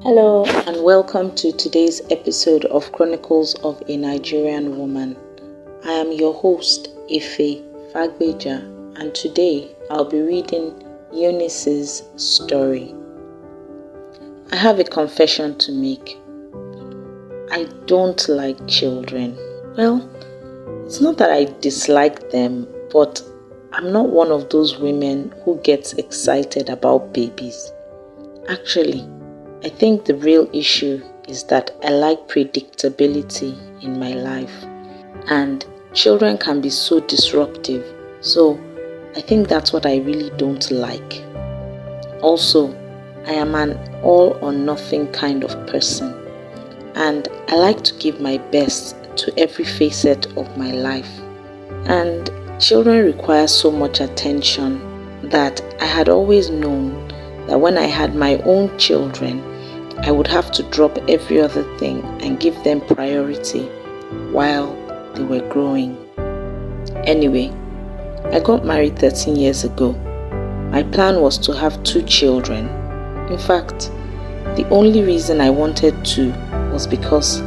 Hello and welcome to today's episode of Chronicles of a Nigerian Woman. I am your host, Fagbeja, and today I'll be reading Eunice's story. I have a confession to make. I don't like children. Well, it's not that I dislike them, but I'm not one of those women who gets excited about babies. Actually, I think the real issue is that I like predictability in my life, and children can be so disruptive, so I think that's what I really don't like. Also, I am an all or nothing kind of person, and I like to give my best to every facet of my life. And children require so much attention that I had always known that when I had my own children, I would have to drop every other thing and give them priority while they were growing. Anyway, I got married 13 years ago. My plan was to have 2 children. In fact, the only reason I wanted 2 was because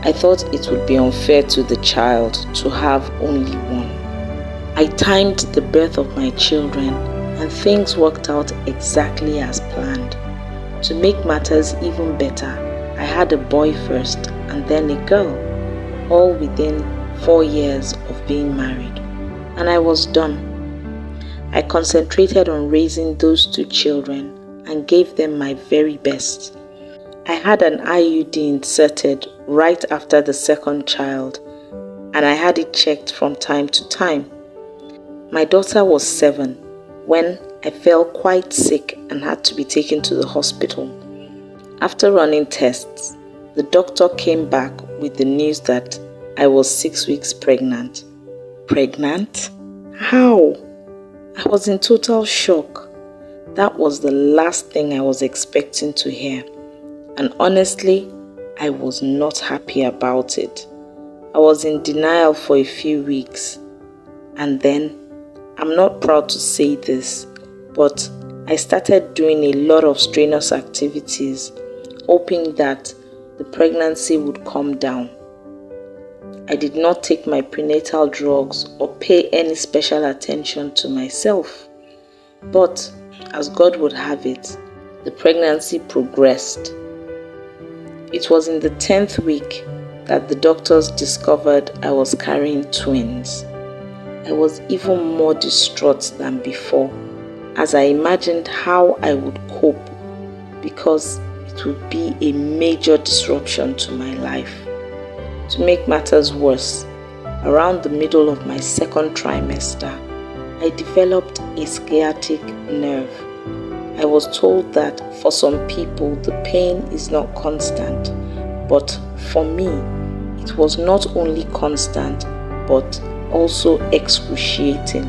I thought it would be unfair to the child to have only one. I timed the birth of my children and things worked out exactly as planned. To make matters even better, I had a boy first and then a girl, all within 4 years of being married. And I was done. I concentrated on raising those 2 children and gave them my very best. I had an IUD inserted right after the second child, and I had it checked from time to time. My daughter was 7 when I fell quite sick and had to be taken to the hospital. After running tests, the doctor came back with the news that I was 6 weeks pregnant. Pregnant? How? I was in total shock. That was the last thing I was expecting to hear. And honestly, I was not happy about it. I was in denial for a few weeks. And then, I'm not proud to say this, but I started doing a lot of strenuous activities, hoping that the pregnancy would calm down. I did not take my prenatal drugs or pay any special attention to myself. But, as God would have it, the pregnancy progressed. It was in the 10th week that the doctors discovered I was carrying twins. I was even more distraught than before, as I imagined how I would cope, because it would be a major disruption to my life. To make matters worse, around the middle of my second trimester, I developed a sciatic nerve. I was told that for some people the pain is not constant, but for me, it was not only constant, but also excruciating.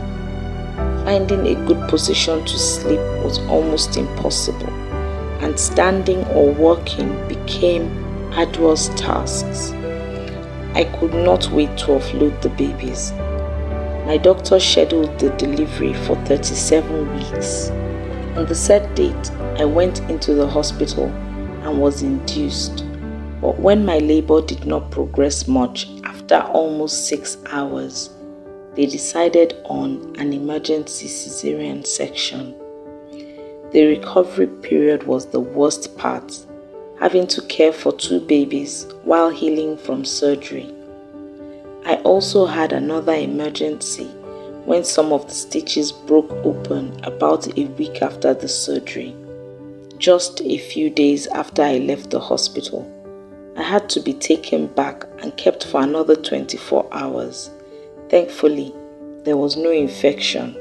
Finding a good position to sleep was almost impossible, and standing or walking became arduous tasks. I could not wait to offload the babies. My doctor scheduled the delivery for 37 weeks. On the set date, I went into the hospital and was induced. But when my labor did not progress much after almost 6 hours, they decided on an emergency cesarean section. The recovery period was the worst part, having to care for 2 babies while healing from surgery. I also had another emergency when some of the stitches broke open about a week after the surgery. Just a few days after I left the hospital, I had to be taken back and kept for another 24 hours. Thankfully, there was no infection.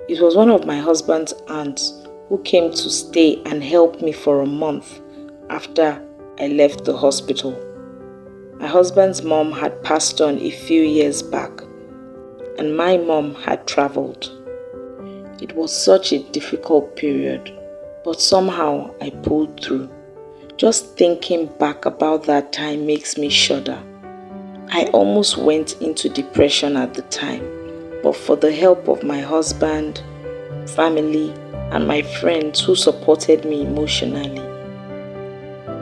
It was one of my husband's aunts who came to stay and help me for a month after I left the hospital. My husband's mom had passed on a few years back, and my mom had traveled. It was such a difficult period, but somehow I pulled through. Just thinking back about that time makes me shudder. I almost went into depression at the time, but for the help of my husband, family, and my friends who supported me emotionally,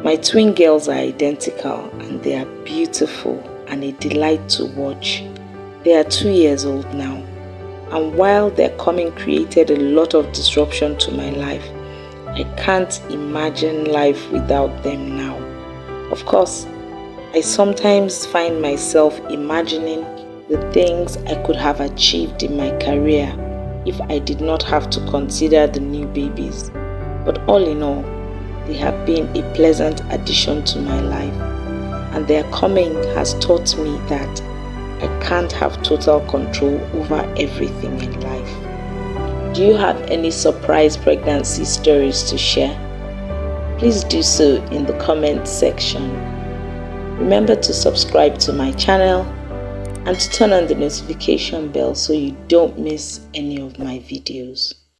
My twin girls are identical and they are beautiful and a delight to watch. They are 2 years old now, and while their coming created a lot of disruption to my life, I can't imagine life without them now. Of course, I sometimes find myself imagining the things I could have achieved in my career if I did not have to consider the new babies. But all in all, they have been a pleasant addition to my life, and their coming has taught me that I can't have total control over everything in life. Do you have any surprise pregnancy stories to share? Please do so in the comment section. Remember to subscribe to my channel and to turn on the notification bell so you don't miss any of my videos.